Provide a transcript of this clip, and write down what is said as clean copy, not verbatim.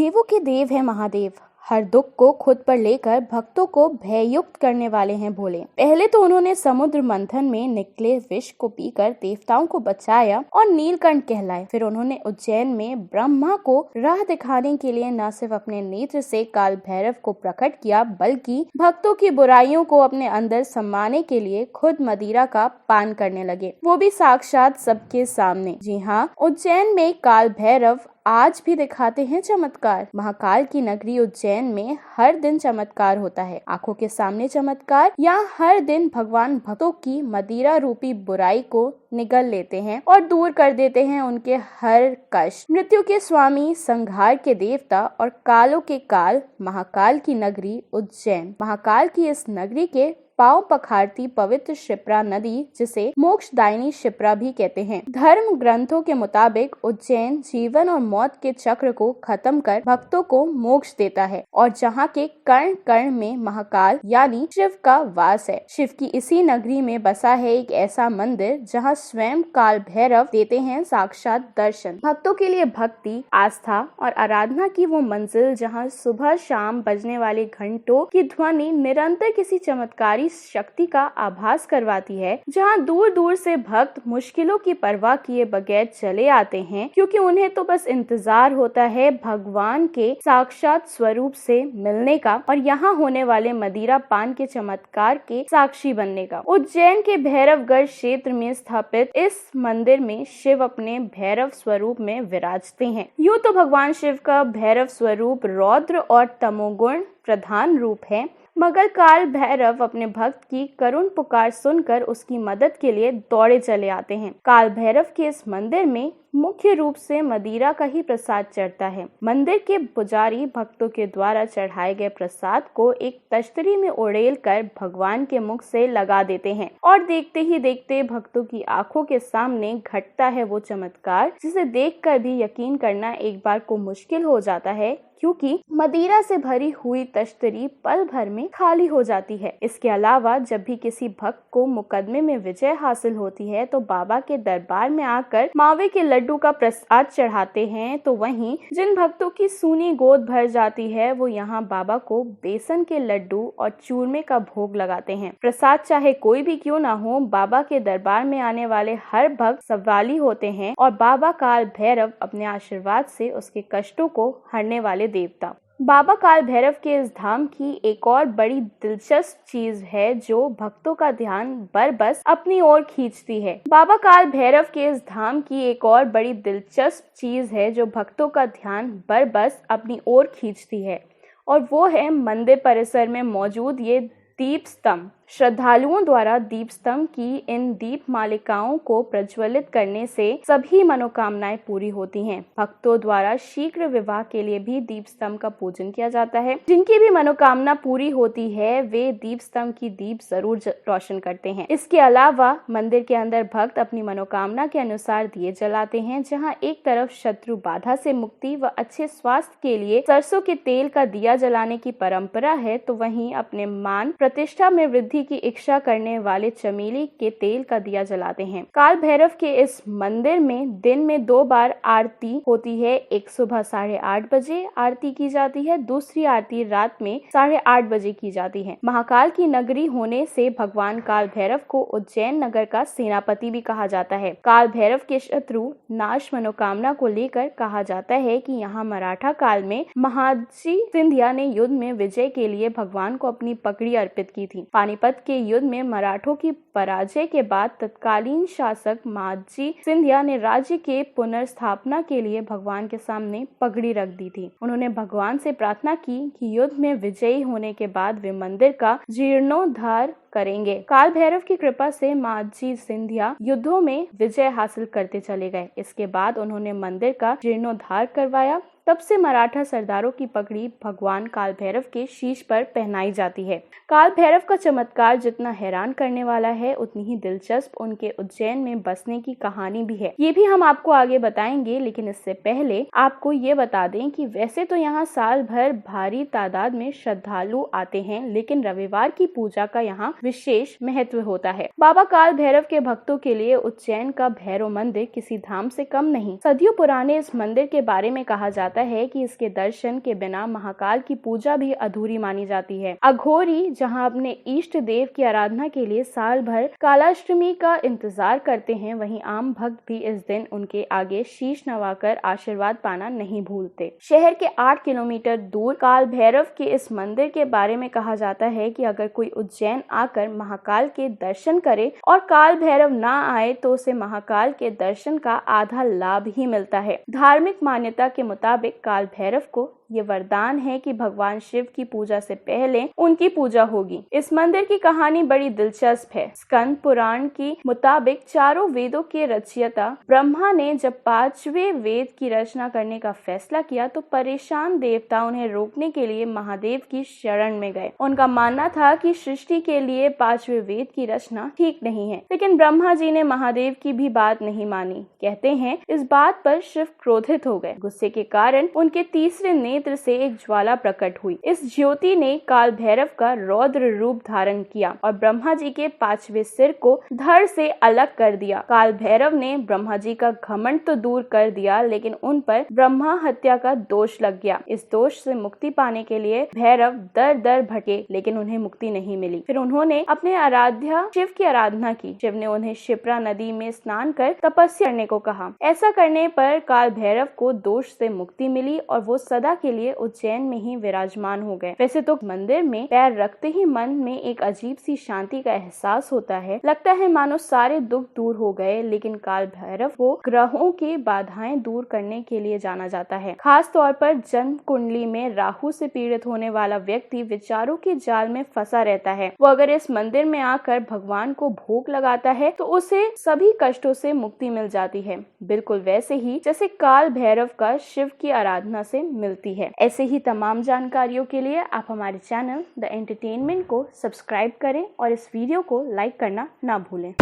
देवों के देव है महादेव। हर दुख को खुद पर लेकर भक्तों को भययुक्त करने वाले हैं भोले। पहले तो उन्होंने समुद्र मंथन में निकले विष को पीकर देवताओं को बचाया और नीलकंठ कहलाए। फिर उन्होंने उज्जैन में ब्रह्मा को राह दिखाने के लिए न सिर्फ अपने नेत्र से काल भैरव को प्रकट किया, बल्कि भक्तों की बुराइयों को अपने अंदर समाने के लिए खुद मदिरा का पान करने लगे, वो भी साक्षात सबके सामने। जी हाँ, उज्जैन में काल भैरव आज भी दिखाते हैं चमत्कार। महाकाल की नगरी उज्जैन में हर दिन चमत्कार होता है। आंखों के सामने चमत्कार। यहाँ हर दिन भगवान भक्तों की मदिरा रूपी बुराई को निगल लेते हैं और दूर कर देते हैं उनके हर कष्ट। मृत्यु के स्वामी, संहार के देवता और कालों के काल महाकाल की नगरी उज्जैन। महाकाल की इस नगरी के पांव पखारती पवित्र शिप्रा नदी, जिसे मोक्षदायिनी शिप्रा भी कहते हैं। धर्म ग्रंथों के मुताबिक उज्जैन जीवन और मौत के चक्र को खत्म कर भक्तों को मोक्ष देता है और जहाँ के कण कण में महाकाल यानी शिव का वास है। शिव की इसी नगरी में बसा है एक ऐसा मंदिर जहाँ स्वयं काल भैरव देते हैं साक्षात दर्शन। भक्तों के लिए भक्ति, आस्था और आराधना की वो मंजिल जहाँ सुबह शाम बजने वाले घंटों की ध्वनि निरंतर किसी चमत्कारी शक्ति का आभास करवाती है। जहाँ दूर दूर से भक्त मुश्किलों की परवाह किए बगैर चले आते हैं, क्योंकि उन्हें तो बस इंतजार होता है भगवान के साक्षात स्वरूप से मिलने का और यहाँ होने वाले मदिरा पान के चमत्कार के साक्षी बनने का। उज्जैन के भैरवगढ़ क्षेत्र में स्थापित इस मंदिर में शिव अपने भैरव स्वरूप में विराजते हैं। यूँ तो भगवान शिव का भैरव स्वरूप रौद्र और तमोगुण प्रधान रूप है, मगर काल भैरव अपने भक्त की करुण पुकार सुनकर उसकी मदद के लिए दौड़े चले आते हैं। काल भैरव के इस मंदिर में मुख्य रूप से मदिरा का ही प्रसाद चढ़ता है। मंदिर के पुजारी भक्तों के द्वारा चढ़ाए गए प्रसाद को एक तश्तरी में उड़ेल कर भगवान के मुख से लगा देते हैं और देखते ही देखते भक्तों की आंखों के सामने घटता है वो चमत्कार जिसे देखकर भी यकीन करना एक बार को मुश्किल हो जाता है, क्योंकि मदिरा से भरी हुई तश्तरी पल भर में खाली हो जाती है। इसके अलावा जब भी किसी भक्त को मुकदमे में विजय हासिल होती है तो बाबा के दरबार में आकर मावे के लड्डू का प्रसाद चढ़ाते हैं, तो वहीं जिन भक्तों की सूनी गोद भर जाती है वो यहाँ बाबा को बेसन के लड्डू और चूरमे का भोग लगाते हैं। प्रसाद चाहे कोई भी क्यों ना हो, बाबा के दरबार में आने वाले हर भक्त सवाली होते हैं और बाबा काल भैरव अपने आशीर्वाद से उसके कष्टों को हरने वाले देवता। बाबा काल भैरव के इस धाम की एक और बड़ी दिलचस्प चीज है जो भक्तों का ध्यान बरबस अपनी ओर खींचती है। बाबा काल भैरव के इस धाम की एक और बड़ी दिलचस्प चीज है जो भक्तों का ध्यान बरबस अपनी ओर खींचती है, और वो है मंदिर परिसर में मौजूद ये दीप स्तंभ। श्रद्धालुओं द्वारा दीप स्तंभ की इन दीप मालिकाओं को प्रज्वलित करने से सभी मनोकामनाएं पूरी होती हैं। भक्तों द्वारा शीघ्र विवाह के लिए भी दीप स्तंभ का पूजन किया जाता है। जिनकी भी मनोकामना पूरी होती है वे दीप स्तंभ की दीप जरूर रोशन करते हैं। इसके अलावा मंदिर के अंदर भक्त अपनी मनोकामना के अनुसार दिए जलाते हैं। जहाँ एक तरफ शत्रु बाधा से मुक्ति व अच्छे स्वास्थ्य के लिए सरसों के तेल का दिया जलाने की परंपरा है, तो वहीं अपने मान प्रतिष्ठा में वृद्धि की इच्छा करने वाले चमेली के तेल का दिया जलाते हैं। काल भैरव के इस मंदिर में दिन में 2 बार आरती होती है। एक सुबह 8:30 बजे आरती की जाती है, दूसरी आरती रात में 8:30 बजे की जाती है। महाकाल की नगरी होने से भगवान काल भैरव को उज्जैन नगर का सेनापति भी कहा जाता है। काल भैरव के शत्रु नाश मनोकामना को लेकर कहा जाता है कि यहाँ मराठा काल में महादजी सिंधिया ने युद्ध में विजय के लिए भगवान को अपनी पगड़ी अर्पित की थी। पानीपत के युद्ध में मराठों की पराजय के बाद तत्कालीन शासक महादजी सिंधिया ने राज्य के पुनर्स्थापना के लिए भगवान के सामने पगड़ी रख दी थी। उन्होंने भगवान से प्रार्थना की कि युद्ध में विजयी होने के बाद वे मंदिर का जीर्णोद्धार करेंगे। काल भैरव की कृपा से महादजी सिंधिया युद्धों में विजय हासिल करते चले गए। इसके बाद उन्होंने मंदिर का जीर्णोद्धार करवाया। तब से मराठा सरदारों की पगड़ी भगवान काल भैरव के शीश पर पहनाई जाती है। काल भैरव का चमत्कार जितना हैरान करने वाला है, उतनी ही दिलचस्प उनके उज्जैन में बसने की कहानी भी है। ये भी हम आपको आगे बताएंगे, लेकिन इससे पहले आपको ये बता दें कि वैसे तो यहाँ साल भर भारी तादाद में श्रद्धालु आते हैं, लेकिन रविवार की पूजा का यहाँ विशेष महत्व होता है। बाबा काल भैरव के भक्तों के लिए उज्जैन का भैरव मंदिर किसी धाम से कम नहीं। सदियों पुराने इस मंदिर के बारे में कहा जाता जाता है कि इसके दर्शन के बिना महाकाल की पूजा भी अधूरी मानी जाती है। अघोरी जहां अपने इष्ट देव की आराधना के लिए साल भर कालाष्टमी का इंतजार करते हैं, वहीं आम भक्त भी इस दिन उनके आगे शीश नवाकर आशीर्वाद पाना नहीं भूलते। शहर के 8 किलोमीटर दूर काल भैरव के इस मंदिर के बारे में कहा जाता है कि अगर कोई उज्जैन आकर महाकाल के दर्शन करे और काल भैरव ना आए तो उसे महाकाल के दर्शन का आधा लाभ ही मिलता है। धार्मिक मान्यता के मुताबिक काल भैरव को ये वरदान है कि भगवान शिव की पूजा से पहले उनकी पूजा होगी। इस मंदिर की कहानी बड़ी दिलचस्प है। स्कंद पुराण के मुताबिक चारों वेदों के रचयिता ब्रह्मा ने जब 5वें वेद की रचना करने का फैसला किया तो परेशान देवता उन्हें रोकने के लिए महादेव की शरण में गए। उनका मानना था कि सृष्टि के लिए 5वें वेद की रचना ठीक नहीं है, लेकिन ब्रह्मा जी ने महादेव की भी बात नहीं मानी। कहते हैं इस बात पर शिव क्रोधित हो गए। गुस्से के कारण उनके तीसरे नेत्र से एक ज्वाला प्रकट हुई। इस ज्योति ने काल भैरव का रौद्र रूप धारण किया और ब्रह्मा जी के 5वें सिर को धड़ से अलग कर दिया। काल भैरव ने ब्रह्मा जी का घमंड तो दूर कर दिया, लेकिन उन पर ब्रह्मा हत्या का दोष लग गया। इस दोष से मुक्ति पाने के लिए भैरव दर दर भटके, लेकिन उन्हें मुक्ति नहीं मिली। फिर उन्होंने अपने आराध्या शिव की आराधना की। शिव ने उन्हें क्षिप्रा नदी में स्नान कर तपस्या करने को कहा। ऐसा करने पर काल भैरव को दोष से मुक्ति मिली और वो सदा के लिए उज्जैन में ही विराजमान हो गए। वैसे तो मंदिर में पैर रखते ही मन में एक अजीब सी शांति का एहसास होता है। लगता है मानो सारे दुख दूर हो गए, लेकिन काल भैरव को ग्रहों की बाधाएं दूर करने के लिए जाना जाता है। खास तौर पर जन्म कुंडली में राहु से पीड़ित होने वाला व्यक्ति विचारों के जाल में फंसा रहता है। वो अगर इस मंदिर में आकर भगवान को भोग लगाता है तो उसे सभी कष्टों से मुक्ति मिल जाती है, बिल्कुल वैसे ही जैसे काल भैरव का शिव की आराधना से मिलती है। ऐसे ही तमाम जानकारियों के लिए आप हमारे चैनल द एंटरटेनमेंट को सब्सक्राइब करें और इस वीडियो को लाइक करना ना भूलें।